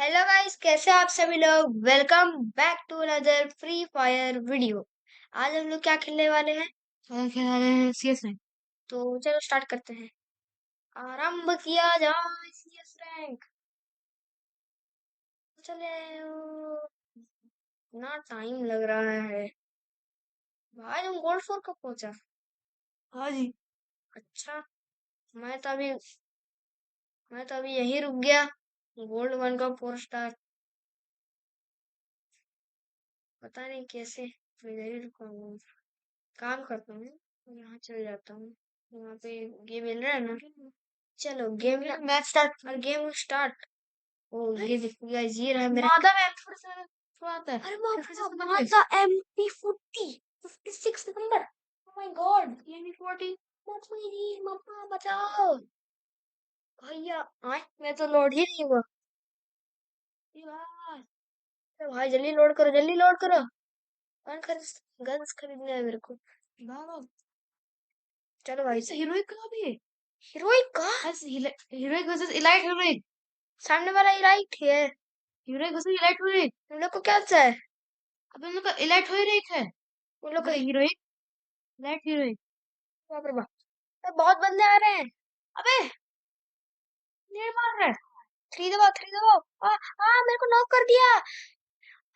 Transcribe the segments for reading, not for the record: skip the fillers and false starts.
Hello guys, कैसे हैं आप सभी लोग। Welcome back to another free fire video. आज हम लोग क्या खेलने वाले हैं? खेला रहे हैं सीएस में। तो चलो स्टार्ट करते हैं। आरंभ किया जाए सीएस रैंक। चले ना, टाइम लग रहा है भाई। तुम गोल्ड 4 कब पहुंचा? हाँ जी। अच्छा, मैं तो अभी मैं तो अभी यहीं रुक गया। गोल्ड 1 का 4 स्टार। पता नहीं कैसे, मैं इधर ही रुका हूँ। काम करता हूँ, यहाँ चल जाता हूँ। यहाँ पे गेम मिल रहा है ना। चलो गेम मैच स्टार्ट और गेम स्टार्ट। ओ ये देखो गाइस, ये रहा मेरा। मादा में फिर से आता है। अरे फिर से मादा MP40 56 number. Oh my God, MP40। मम्मा बचाओ भैया। आए, मैं तो लोड ही नहीं हुआ। अरे भाई जल्दी लोड करो, जल्दी लोड करो। गन्स खरीदने है मेरे को। भागो। चलो भाई, हीरोइक कहाँ भी है? हीरोइक का हीरोइक वर्सेस इलाइट हीरोइक। सामने वाला ही राइट है। Heroic versus elite heroic. हम लोग को क्या सा है? अब हम लोग का इलाइट हीरोइक है। उन लोग को हीरोइक इलाइट हीरोइक। बाप रे बाप, अरे बहुत बंदे आ रहे हैं। अबे नेड मार रहा है। थ्री दबाओ, थ्री दबाओ। मेरे को नॉक कर दिया।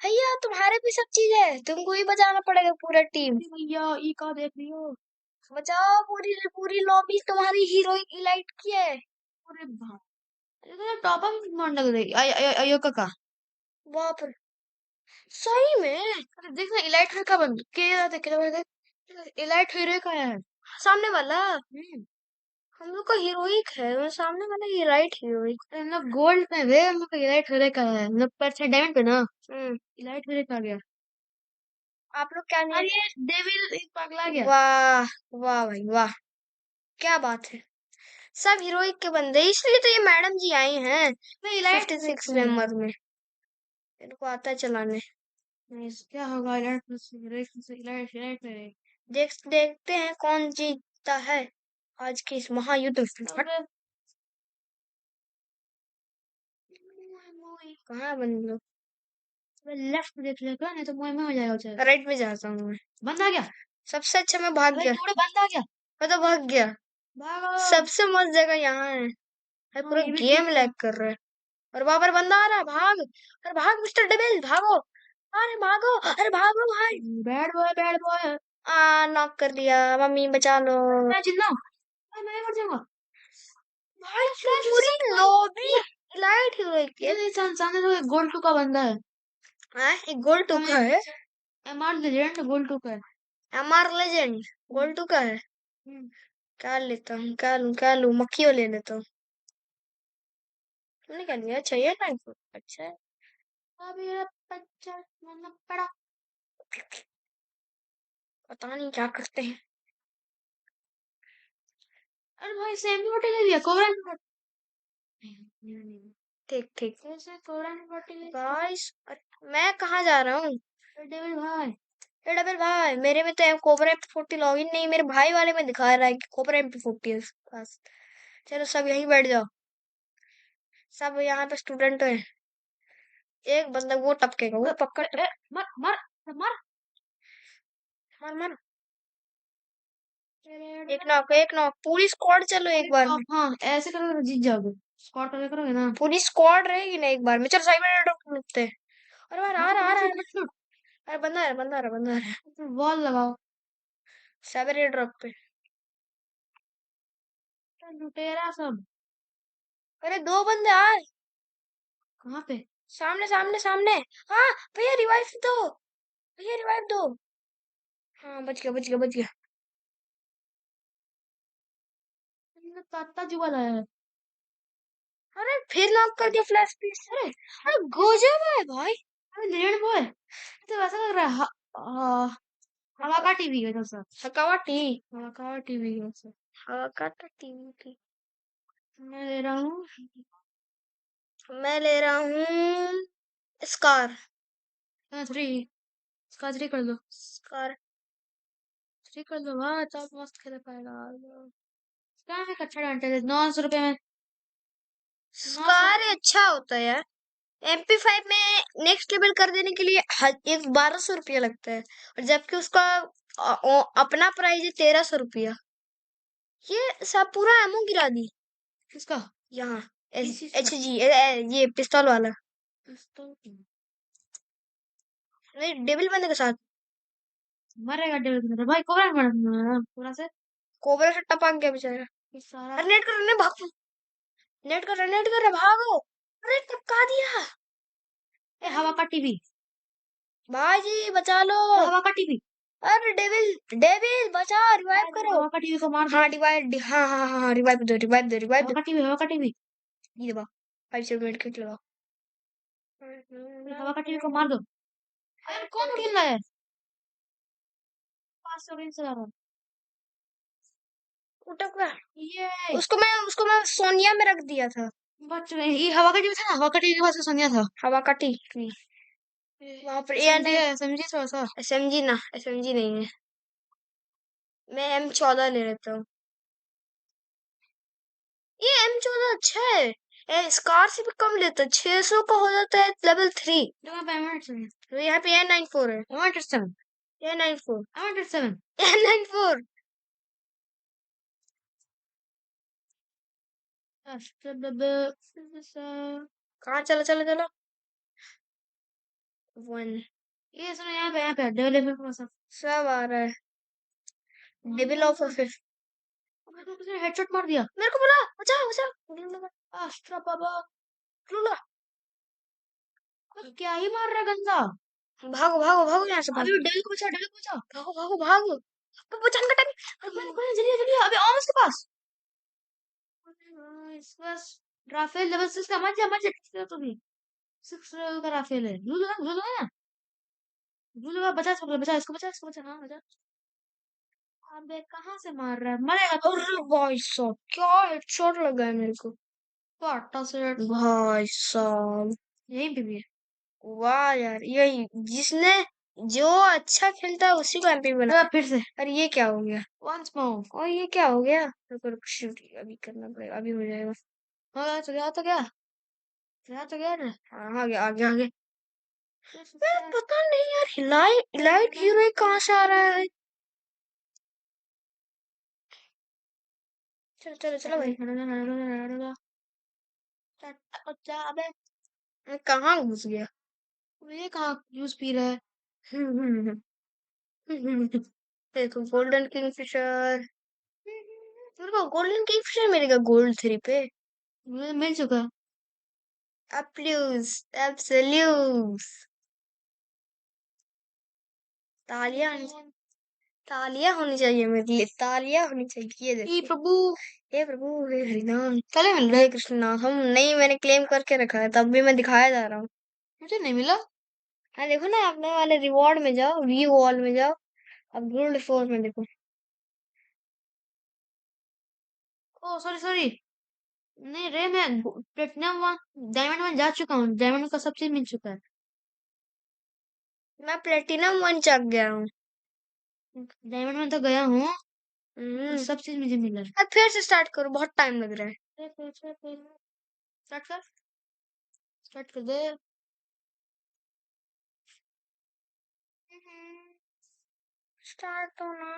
भैया तुम्हारे भी सब चीज है, तुमको ही बचाना पड़ेगा पूरा टीम। अरे भैया ई का देख लियो। बचाओ, पूरी पूरी लॉबी तुम्हारी हीरोइन इलाइट की है। अरे भाई अरे टॉप अप मारने लग रही अयो का। बाप रे, सही में। अरे देख ना इलाइट हीरो का बंद के देख इलाइट हीरो का आया है। सामने वाला हम्म। हम लोग का हीरोइक है और सामने वाला ये राइट हीरोइक। हम लोग गोल्ड पे वे हम लोग का इलाइट हीरो का है। हम लोग पर से डायमंड पे ना हम्म। इलाइट हीरो का आ गया। आप लोग क्या नहीं। और ये डेविल एक पगला गया। वाह, वाह भाई वाह, क्या बात है। सब हीरोइक के बंदे, इसलिए तो ये मैडम जी आई हैं मैं इलाइट 56 हीरो है। मेंबर में। इनको आता है चलाने। क्या होगा इलाइट प्लस हीरो से इलाइट इलाइट में। देखते हैं कौन जीतता है आज के इस महायुद्ध में। कहाँ है बंद लोग? लेफ्ट देख लेगा नहीं तो मुंह में हो जाएगा उसे। राइट में जाता हूँ मैं। बंद आ गया। सबसे अच्छा मैं भाग अबे गया। टूड़े बंद आ गया। मैं तो भाग गया। भागो। सबसे मस्त जगह यहाँ है। भाई हाँ पूरा ये भी गेम ठीक है। लैग कर रहा है। और वहां पर बंदा आ रहा है, भाग। अरे भाग मिस्टर डेविल, भागो। अरे भागो, अरे भागो भाई। Bad boy bad boy. Knock कर दिया। मम्मी बचा लो। मैं जिंदा हूँ। मैं मर जाऊंगा। भाई पूरी लॉबी लाइट हो गई क्या? ये सामने तो गोल्ड टू का बंदा है। हाँ, एक गोल टू का है। एमआर लेजेंड गोल्ड टू का है। एमआर लेजेंड गोल टू का है। हम्म। क्या लेता हूँ, क्या लूँ, मक्खियो ले लेता हूँ। तुमने क्या लिया? चाहिए ना इनको? अच्छा है। अब ये बच्चा मतलब पड़ा। पता नहीं क्या करते हैं। अरे भाई सेम होटल ले लिया कोबरा ठीक ठीक। कैसे कोबरा होटल ले गाइस, मैं कहाँ जा रहा हूँ? डेविल भाई। ए डबल भाई, मेरे में तो कोबरा MP40 लॉगिन नहीं, मेरे भाई वाले में दिखा रहा है कि कोबरा MP40 है उसके पास। चलो सब यहीं बैठ जाओ। सब यहाँ पे स्टूडेंट है। एक बंदा वो टपकेगा, वो पक्का मर मर मर। मार मार। एक नॉक पूरी स्क्वाड। चलो एक बार में हाँ ऐसे करोगे तो जीत जाओगे। स्क्वाड करके करोगे ना। पूरी स्क्वाड रहेगी ना एक बार में। चल साइबर डॉक्टर रुकते हैं। अरे यार आ रहा, आ रहा है। शूट। अरे बंदा है, बंदा आ रहा, बंदा आ रहा है। वॉल लगाओ। साइबर एयर ड्रॉप पे। लुटेरा सब। अरे दो बंदे आ। कहाँ पे? सामने सामने सामने। हाँ भैया रिवाइव दो, भैया रिवाइव दो। हाँ बच गया, बच गया, बच गया। ताता जुआ लाया है। अरे फिर नॉक कर दिया फ्लैश पीस। अरे अरे गजब है भाई। अरे लेड बॉय तो वैसा लग रहा है हवा का टीवी है जैसा। हकावटी। हवा का टीवी है जैसा। हकाटा टीवी थी। मैं ले रहा हूँ। मैं ले रहा हूँ स्कार। 3 इसका 3 कर दो। स्कार। 3 कर दो वाह तब मस्त खेल पाएगा। क्या है अच्छा एडवांटेज 900 रुपए में। 900। स्कार अच्छा होता है यार। MP5 में नेक्स्ट लेवल कर देने के लिए 1200 रुपया लगता है, और जबकि उसका अपना प्राइस है 1300 रुपया। ये सब पूरा एमओ गिरा दी किसका? यहाँ। किसी से? HG ये पिस्तौल वाला, नहीं डेविल बंदे के साथ मरेगा डेढ़ दिन भाई, कोबरा मर पूरा से कोबरा से टपक गया बेचारा। ये सारा। अरे नेट कर, भाग, नेट कर भागो। अरे टपका दिया। ए हवा का टीवी, भाई बचा लो। हवा का टीवी, अरे डेविल डेविल बचा, रिवाइव करो। हवा का टीवी को मार दो। हाँ रिवाइव, हाँ रिवाइव दो, रिवाइव दो, रिवाइव हवा दो। का टीवी, हवा का टीवी, ये दबा 5 मिनट किट लगाओ। हवा का टीवी को मार दो। अरे कौन खेल रहा है? 500 गेम चला रहा हूँ। उठक गया। ये उसको मैं सोनिया में रख दिया था। बच गए। ये हवा का टीवी था ना, हवा का टीवी के पास में सोनिया था। हवा का टीवी वहां पर समझी थोड़ा सा। SMG ना, SMG नहीं है, मैं M14 ले लेता हूँ। ये M14 अच्छा है, स्कार से भी कम लेता है, 600 का हो जाता है लेवल 3। तो यहाँ पे N94 है, N94 N94। कहाँ चलो चलो चलो 1 ये सुनो, यहाँ पे डेवलपर सब आ रहा है। डेविल ऑफ फिर हेडशॉट मार दिया मेरे को, बोला बचाओ बचाओ। अस्ट्रा बाबा। लूला क्या ही मार रहा है गंदा। भागो भागो भागो यहाँ से, अभी भागो डेविल को बचा, डेविल को बचा। भागो भागो भागो। अब बचाने का टाइम। जल्दी जल्दी, अभी आओ उसके पास। इस बस राफेल लेवल 6 का, मत जा तू भी। 6 लेवल का राफेल है। लूलो ना, बचा इसको, बचा इसको, बचा इसको, बचा, हाँ बचा। अबे कहाँ से मार रहा है, मरेगा तो। अरे भाई साहब क्या हेडशॉट लगा है मेरे को, आटा से भाई साहब। यहीं पे भी है। वाह यार, यही जिसने जो अच्छा खेलता है उसी को MP बना। फिर से अरे ये क्या हो गया, वंस मोर। और ये क्या हो गया, शूट अभी करना पड़ेगा, अभी हो जाएगा। हाँ तो गया, तो गया, गया तो गया ना। हाँ आगे आगे आगे। पता नहीं यार, लाइट हीरो कहाँ से आ रहा है। चलो चलो चलो भाई, अबे मैं कहाँ घुस गया। ये कहाँ जूस पी रहा है? देखो गोल्डन किंगफिशर, मेरे को गोल्डन किंगफिशर मिलेगा गोल्ड 3 पे। मुझे मिल चुका है। एप्लूस एब्सोल्यूट। तालियां तालियां होनी चाहिए मेरे लिए, तालियां होनी चाहिए। ये हे देखो, प्रभु, हे प्रभु हे हरिनाम, चले मिल रहे कृष्ण नाम। हम नहीं, मैंने क्लेम करके रखा है, तब भी मैं दिखाया जा रहा हूँ। मुझे नहीं मिला। हाँ देखो ना, अपने वाले रिवॉर्ड में जाओ, वी वॉल में जाओ, अब गोल्ड 4 में देखो। ओ सॉरी सॉरी, नहीं रे, मैं प्लेटिनम वन, डायमंड वन जा चुका हूँ। डायमंड का सब चीज मिल चुका है। मैं प्लेटिनम 1 चक गया हूँ। डायमंड वन तो गया हूँ, सब चीज मुझे मिला है। अब फिर से स्टार्ट करो, बहुत टाइम लग रहा है। स्टार्ट कर, स्टार्ट कर दे। स्टार्ट होना,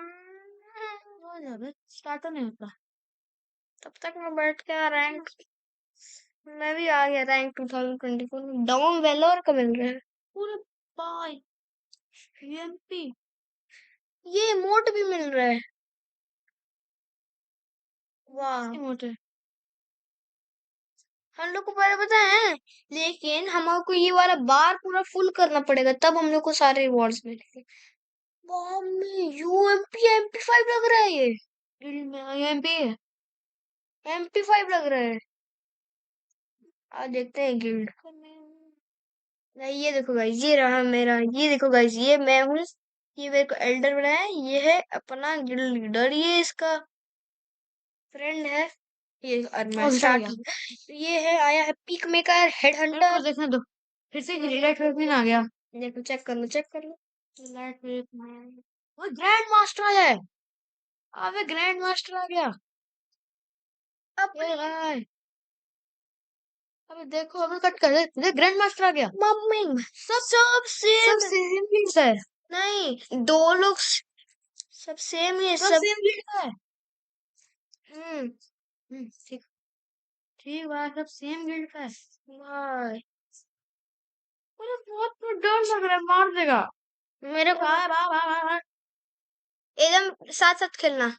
हो जाए, स्टार्ट तो नहीं होता। तब तक मैं बैठ के रैंक, मैं भी आ गया रैंक 2024 में। डाउन वेलोर का मिल रहा है, पूरे बाय यूएमपी। ये इमोट भी मिल रहा है। वाह, इमोट है। हम लोग को पहले पता है, लेकिन हमको ये वाला बार पूरा फुल करना पड़ेगा, तब हम लोग को सारे रिवॉर्ड्स मिलेंगे। वाह में UMP MP5 लग रहा है, ये यूएमपी है। MP5 लग रहा है। आज देखते हैं गिल्ड। नहीं ये देखो गाइस, ये रहा मेरा, ये देखो गाइस, ये मैं हूँ, ये मेरे को एल्डर बनाया है, ये है अपना गिल्ड लीडर, ये इसका फ्रेंड है, ये और मैं स्टार्ट। ये है आया है पीक मेकर हेड हंटर। देखने दो, फिर से लाइट वेव आ गया। देखो चेक कर लो, चेक कर लो। लाइट वेव वो ग्रैंड मास्टर आया है। अबे ग्रैंड मास्टर आ गया। अब ये भाई, अबे देखो अबे कट कर दे, ग्रैंड मास्टर आ गया। मम्मी सब सब सेम सेम गिल्ड है, नहीं, दो लोग सब सेम है सब सब। सेम गिल्ड का है। हम्म ठीक ठीक बात, सब सेम गिल्ड का है। भाई मुझे बहुत तो डर लग रहा है, मार देगा। मेरे को भाई भाई भाई भाई भाई। एकदम साथ साथ खेलना,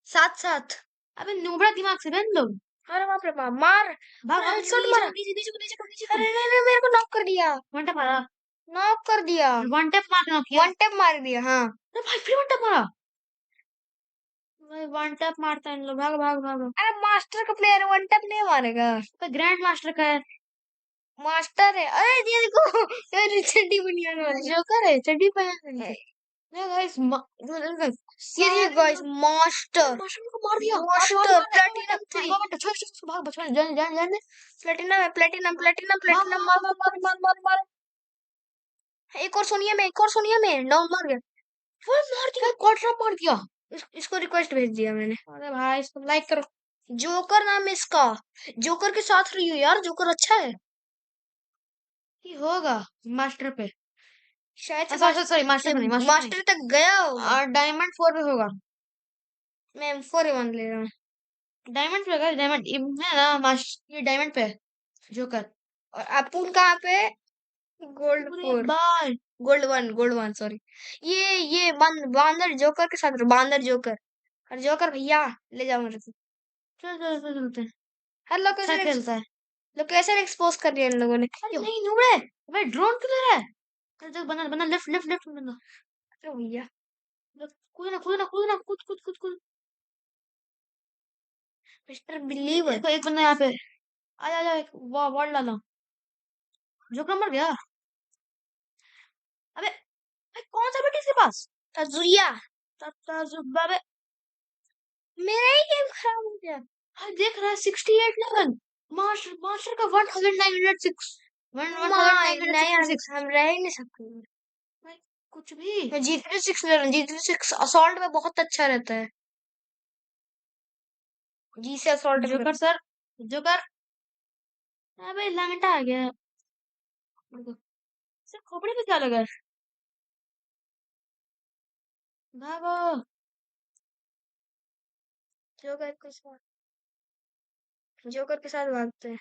साथ साथ। अबे नूबड़ा दिमाग से बहन लोग। अरे बाप रे बाप, मार भाग भाग हेडशॉट नीचे मारा। नीचे नीचे नीचे नीचे। अरे नहीं नहीं, मेरे को नॉक कर दिया, वन टैप मारा, नॉक कर दिया, वन टैप मारना किया। वन टैप मार दिया। हाँ अरे भाई फिर वन टैप मारा। भाई वन टैप मारता है इन लोग, भाग भाग भाग। अरे मास्टर का प्लेयर वन टैप नहीं मारेगा, तो ग्रैंड मास्टर का है। मास्टर है। अरे ये देखो ये चड्डी बनियान वाला जोकर है, चड्डी पहन है। नहीं गाइस, ये गाइस मास्टर, मास्टर को मार दिया, मास्टर प्लेटिनम 3, भाग बचपन जान जान जान। प्लेटिनम है, प्लेटिनम प्लेटिनम मार प्लेटिनम। मार मार मार मार मार मार मार। एक और सोनिया में, एक और सोनिया में, डाउन मार गया। वो मार दिया, क्वार्टर मार दिया। इसको रिक्वेस्ट भेज दिया मैंने। अरे भाई इसको लाइक करो। जोकर नाम है इसका, जोकर के साथ रहियो यार, जोकर अच्छा है। ये होगा मास्टर पे, शायद से सॉरी सॉरी मास्टर पे नहीं, मास्टर पे मास्टर तक गया होगा। नहीं। और डायमंड 4 पे होगा। मैं M4A1 ले रहा हूँ। डायमंड पे होगा, डायमंड है ना मास्टर, ये डायमंड पे है जोकर। और अपुन कहाँ पे? गोल्ड अरे 4, बाल गोल्ड 1 सॉरी। ये बांदर जोकर के साथ, बांदर जोकर। और जोकर भैया ले जाओ मेरे को। चल चल चल चलते हैं। हर अच्छा लोकेशन खेलता है। लोकेशन एक्सपोज कर दिया इन लोगों ने। अरे नहीं नूबड़े, भाई ड्रोन किधर है? चल चल बना बना, लेफ्ट लेफ्ट लेफ्ट बना। अरे भैया कूदना कूदना कूदना, कूद कूद कूद कूद। Mister believer. देखो एक बंदा यहाँ पे, आ जा जा, वाह वॉल डाला। जोकर मर गया। अबे भाई कौन सा बेटी इसके पास? तजुया, तजुर्बा बे। मेरा ही गेम खराब हो गया। हाँ देख रहा है 68 लेवल, मास्टर मास्टर का 1906, नहीं 1966। हम रह ही नहीं सकते। भाई कुछ भी। मैं G36 ले रहा हूँ, G36 असॉल्ट में बहुत अच्छा रहता है। जी से असॉल्ट में जोकर सर, जोकर। अबे लंगटा आ गया। सर खोपड़ी पे क्या लगा है? भागो। जोकर के साथ भागते हैं।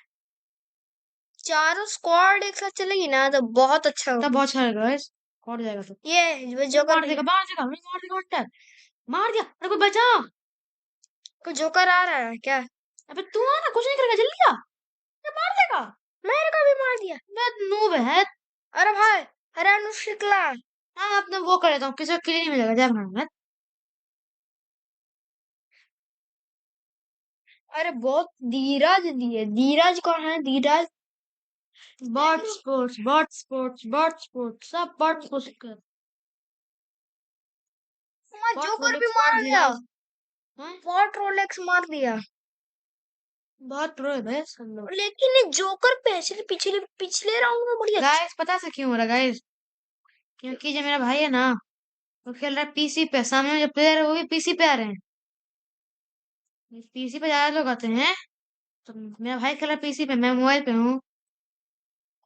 चारों स्क्वाड एक साथ चलेगी ना तो बहुत अच्छा तब होगा। बहुत अच्छा लगेगा गाइस, कौन जाएगा तो। ये वो मार जोकर देगा मार देगा मार देगा, उल्टा मार दिया। अरे कोई बचा। को जोकर आ रहा है क्या? अबे तू आ ना, कुछ नहीं करेगा, जल्दी आ। अरे मार देगा। मेरे को भी मार दिया। बे नूब है। अरे भाई, अरे अनुशिकला। हाँ अपने वो कर देता हूँ, किसी को किल नहीं मिलेगा, जय भारत। अरे बहुत धीरज दिए, धीरज कौन है? धीरज बॉट स्पोर्ट्स बॉट स्पोर्ट्स बॉट स्पोर्ट्स सब बॉट स्पोर्ट्स कर। जोकर भी मार दिया, हाँ? बहुत रोलेक्स मार दिया। बहुत प्रो है भाई सब लोग। लेकिन ये जोकर पिछले पिछले पिछले राउंड में बढ़िया। गाइस पता से क्यों हो रहा गाइस? क्योंकि जो मेरा भाई है ना, वो खेल रहा है पीसी पे, सामने जो प्लेयर है वो भी पीसी पे आ रहे हैं। पीसी पे ज्यादा लोग आते हैं, तो मेरा भाई खेल रहा है पीसी पे, मैं मोबाइल पे हूँ।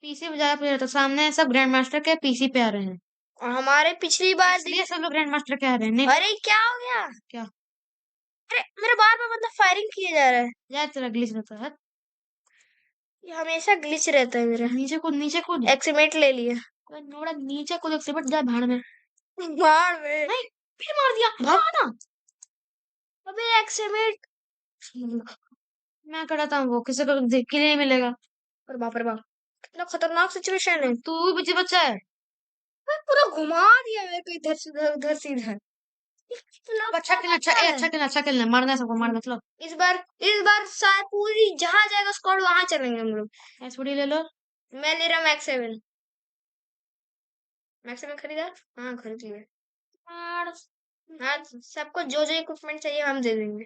पीसी पे ज्यादा प्लेयर, तो सामने सब ग्रैंड मास्टर के पीसी पे आ रहे हैं, और हमारे पिछली बार इसलिए सब लोग ग्रैंड मास्टर के आ रहे हैं। नहीं अरे क्या हो गया? क्या? अरे मेरे बार बार मतलब फायरिंग किए जा रहा है। यार तेरा ग्लिच रहता है। ये हमेशा ग्लिच रहता है मेरा। नीचे कूद नीचे कूद। एक्सीमेट ले लिया। नोड़ा नीचे कूद, एक्सीमेट जा भाड़ में। मार में नहीं फिर मार दिया, भाग। भाग ना। अबे एक्सीमेट। मैं कराता हूँ, वो किसी को देख के नहीं मिलेगा। अरे बाप रे बाप, कितना खतरनाक सिचुएशन है। तू भी बच्चे बच्चा है। मैं पूरा घुमा दिया मेरे को, इधर से उधर से इधर। इतना अच्छा खेलना, अच्छा पता है। अच्छा खेलना, अच्छा खेलना, मारना है सबको, मारना। चलो इस बार शायद पूरी जहां जाएगा स्क्वाड वहां चलेंगे हम लोग। एसपीडी ले लो। मैं ले रहा हूँ मैक्स 7। मैक्स 7 खरीदा? हाँ खरीद लिया। मार। हाँ सबको जो जो इक्विपमेंट चाहिए हम दे देंगे।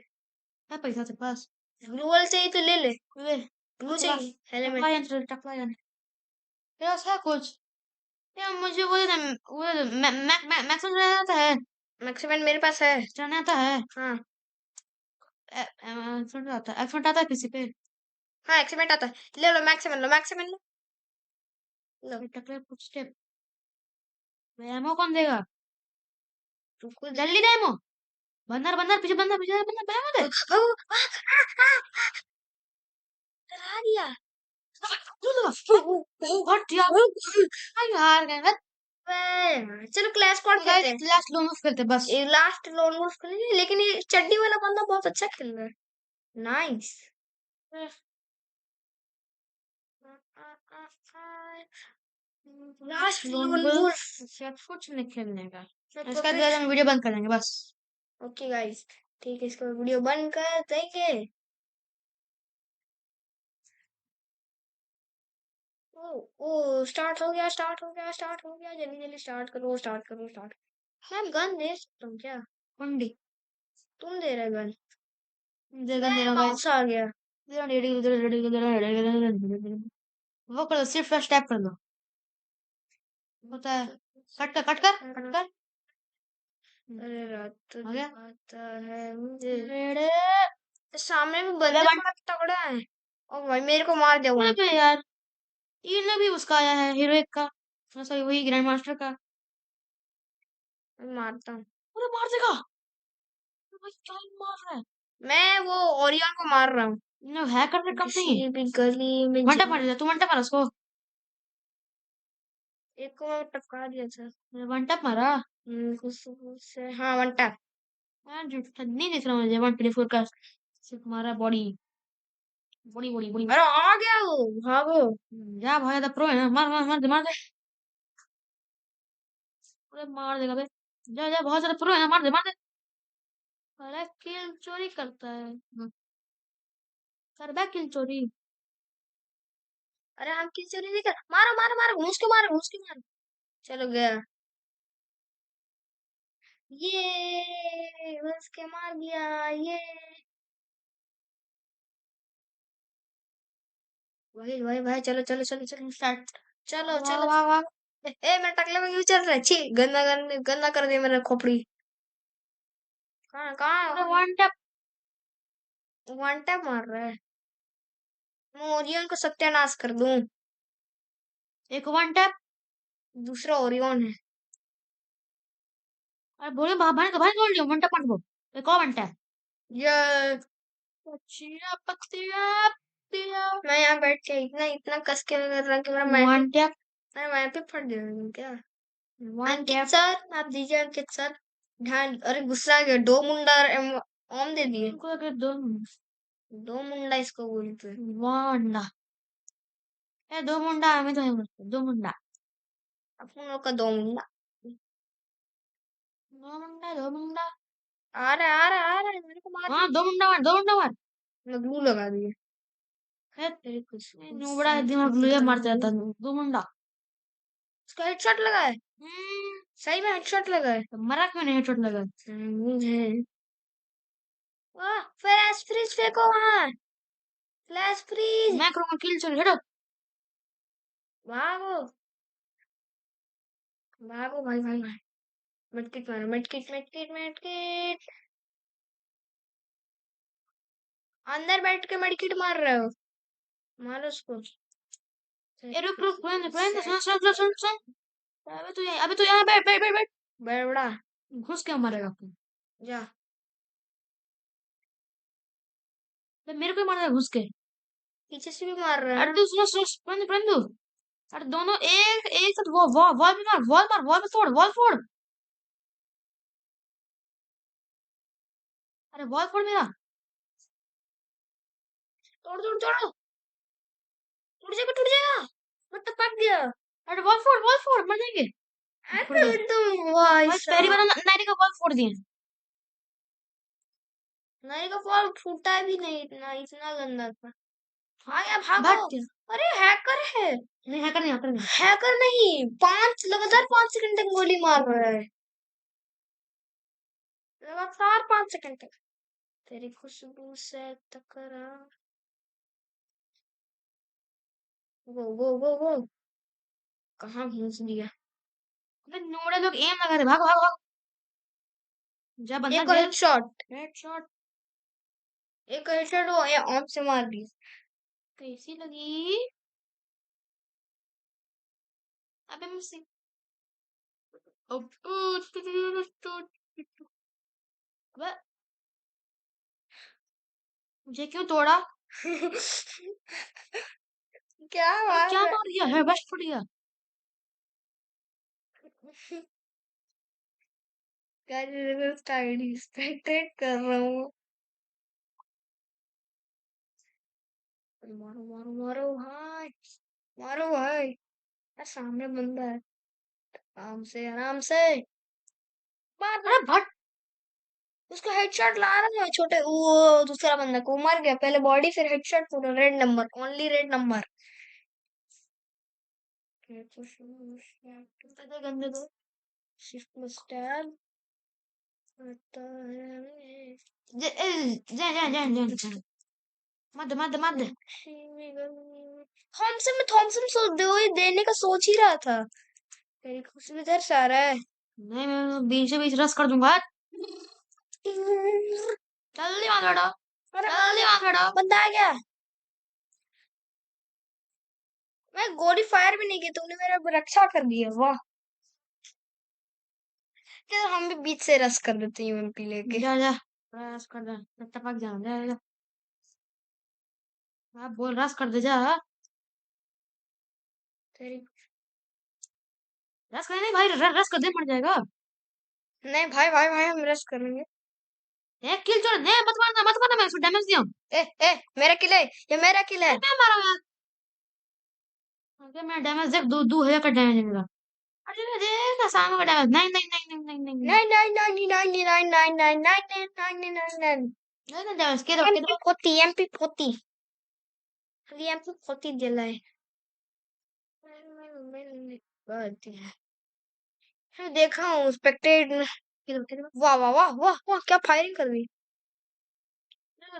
है पैसा तेरे पास? ग्लूवल चाहिए तो ले ले। ले ग्लू टकला, चाहिए, हेलमेट। टकला जान टकला जान। तेरे पास है कुछ? यार मुझे वो दे दे, वो दे दे, मैक्सिमम रहना आता है, मैक्स 7 मेरे पास है। चढ़ने आता है। हाँ एक्सपेंट आता है, एक्सपेंट आता है किसी पे? हाँ एक्सीमेंट आता है, ले लो मैक्सिमम लो, मैक्सिमम लो। टकले फुटस्टेप। एमो कौन देगा? रुको जल्दी दे एमो। बंदर बंदर पीछे बंदर पीछे बंदर भागो दे। डरा दिया। हट यार। हार गए बस। चलो क्लैश स्क्वाड खेलते हैं। लास्ट लोन ऑफ खेलते हैं बस। ये लास्ट लोन वुल्फ खेलेंगे, लेकिन ये चड्डी वाला बंदा बहुत अच्छा खेल रहा है। नाइस। Last lone wolf. कुछ नहीं खेलने का। इसका बाद हम वीडियो बंद कर देंगे बस। ओके गाइस, ठीक है, इसको वीडियो बंद कर देंगे। ओ स्टार्ट हो गया, स्टार्ट हो गया, स्टार्ट हो गया, जल्दी जल्दी स्टार्ट करो, स्टार्ट करो, स्टार्ट। मैं गन दे सकता हूँ क्या? कुंडी। तुम दे रहे गन? दे दे दे माउस आ गया। वो कर दो, सिर्फ फर्स्ट टैप कर दो। होता है। कट कर कट कर कट कर। अरे रात तो हो गया। आता है मुझे। अरे सामने में बंदे बड़ा तगड़ा है। ओ भाई मेरे को मार दे वो। पे यार, ये भी उसका आया है हीरोइक का। सॉरी वही ग्रैंड मास्टर का। मैं मारता हूँ। अरे मार देगा। भाई क्या ही मार रहा है। मैं वो ओरियन को मार रहा हूँ। नो हैकर से कम नहीं है। किसी भी गली में घंटा मार दिया, तू घंटा मार उसको। एक को मैं टपका दिया था। वन टैप मारा। कुछ से हाँ वन टैप। यार झूठा नहीं दिख रहा मुझे। 124 का सिर्फ मारा बॉडी बॉडी बॉडी बॉडी। अरे आ गया वो, भागो। जा भाई, ज्यादा प्रो है ना। मार मार मार दे मार दे। अरे मार देगा बे। जा जा, बहुत ज्यादा प्रो है ना। मार दे मार दे। अरे किल चोरी करता है। कर बे किल चोरी। अरे हम किसी चोरी नहीं कर, मारो मारो मारो, घूस के मारो, घूस के मारो। चलो गया। ये घूस के मार दिया ये। भाई भाई भाई, चलो चलो चलो चलो स्टार्ट। चलो वाह चलो। वाह वाह। मेरे टकले में क्यों चल रहा है? छी, गंदा गंदा गंदा कर दिया मेरा खोपड़ी। कहाँ अरे कहाँ? One tap. वन टैप मार रहा है। मैं ओरियन को सत्यानाश कर दूं। एक वन टैप। दूसरा ओरियन है। अरे बोले भाई का भाई कौन लिया वन टैप मार दो। एक और वन टैप। ये पक्षिया पक्षिया पक्षिया। मैं यहाँ बैठ के इतना इतना कस के कर रहा कि मेरा मैप, वन टैप मेरा मैप पे फट जाएगा क्या? वन अंकित टैप। सर आप दीजिए, अंकित सर। ध्यान, अरे गुस्सा आ गया, दो मुंडा ओम दे दिए। उनको अगर दो दो मुंडा इसको बोलते हैं। मुंडा। ए दो मुंडा हमें तो है दो मुंडा। अपन लोग का दो मुंडा। दो मुंडा दो मुंडा। आ रहा है आ रहा है आ रहा है, मेरे को मार हाँ दो मुंडा मार दो मुंडा मार। मैं ग्लू लगा दिए। ए, तेरे कुछ नूबड़ा दिमाग लुया मारता रहता है, दो मुंडा। उसका हेडशॉट लगा है। हम्म। सही में हेडशॉट लगा है। तो मरा क्यों नहीं हेडशॉट लगा? मुझे वाह, फ्लैश फ्रीज फेंको वहां। Flash freeze. मैं करूंगा किल चोरी हटो। भागो भागो भाई भाई भाई। medkit मारो, medkit medkit medkit। अंदर बैठ के medkit मार रहे हो, मारो उसको। ए रुक रुक पुराने सुन सुन सुन सुन सुन। अबे तू यहाँ बैठ बैठ बैठ बैठ। बड़ा घुस के मारेगा तू। जा। तो मेरे को ही मारेगा घुस के। पीछे से भी मार रहा है अरे ना। तू सुनो सुनो पुराने पुराने तू। अरे दोनों एक एक साथ वॉल वॉल वॉल में मार वॉल मार वॉल में फोड़ वॉल फोड़। अरे वॉल फोड़ मेरा। तोड़ तोड़ तोड़, टूट जाएगा टूट जाएगा। मैं टपक गया। अरे वॉल फोड़ मर जाएंगे। फोड़ अरे दे। तुम भाई भाई पहली बार साहब। नारी का वॉल फोड़ दिए। नहीं का फॉल फूटा भी नहीं, इतना इतना गंदा था। हाँ यार भाग भागो। गया। अरे हैकर है। नहीं हैकर नहीं हैकर नहीं। हैकर नहीं, पांच लगातार 5 सेकंड तक गोली मार रहा है। लगातार 5 सेकंड तक। तेरी खुशबू से टकरा। वो वो वो वो कहाँ घुस दिया? अबे नोड़े लोग एम लगा रहे भाग भाग भाग। जा बंदा एक जा। Headshot, headshot. एक हेडशॉट वो ये ऑन से मार दी। कैसी लगी? अबे मुझसे मुझे क्यों तोड़ा? क्या बात क्या है? तोड़ दिया है? बस फूट गया। गाइस आईडी स्पेक्टेट कर रहा हूँ। मारो मारो मारो भाई, मारो भाई। सामने बंदा है, आराम से आराम से मार। अरे भट। उसको हेडशॉट ला रहा है छोटे, वो दूसरा बंदा को मर गया, पहले बॉडी फिर हेडशॉट, पूरा red number, only red number. गंदे दो। शिफ्ट में स्टैब आता है। मत। थॉमसन देने का सोच ही रहा था, मेरी खुशी इधर से आ रहा है। नहीं मैं बीच से बीच रस कर दूंगा। जल्दी मार बेटा, जल्दी मार बेटा। बंदा आ गया। मैं गोली फायर भी नहीं की, तूने मेरा रक्षा कर दिया, वाह। चल हम भी बीच से रस कर देते हैं यूएमपी लेके। जा जा रस कर दे, टपक जा जा जा। आप बोल रस कर दे जा। तेरी रस कर नहीं भाई, रस कर दे मर जाएगा। नहीं भाई भाई भाई, हम रस करेंगे। एक किल छोड़, नहीं मत मारना मैं उसको डैमेज दिया। ए मेरा किल है, ये मेरा किल है। मैं मारा यार। ओके मैं डैमेज देख, 2000 का डैमेज है मेरा। अरे देख सामने का डैमेज, नहीं नहीं नहीं नहीं नहीं नहीं nine nine nine nine nine nine nine nine nine nine nine नहीं डैमेज के दो एमपी 40 जलाए। मैं देखा हूँ स्पेक्टेट में। वाह वाह वाह वाह वाह, क्या फायरिंग कर दी। मेरा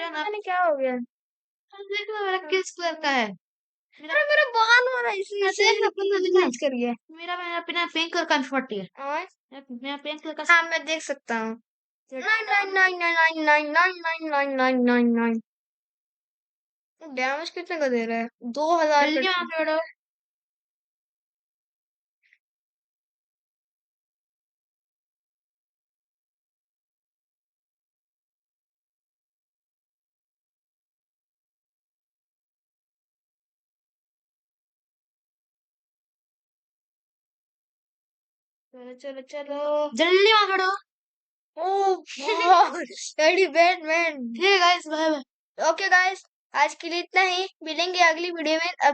पता नहीं क्या हो गया। मेरा किस कलर का है? अरे मेरा बहान हो रहा है, इसलिए रीच कर गया। मेरा मेरा बिना पिंक कलर का M40 है। और मेरा पिंक कलर का। हाँ मैं देख सकता हूँ। Nine nine nine nine nine nine nine nine nine nine. Damage कितने का दे रहा है? 2000 जल्दी का। मार बेटा। चलो चलो चलो, जल्दी मार बेटा। Oh very bad man. ठीक है guys, bye bye. Okay guys, आज के लिए इतना ही, मिलेंगे अगली वीडियो में। अब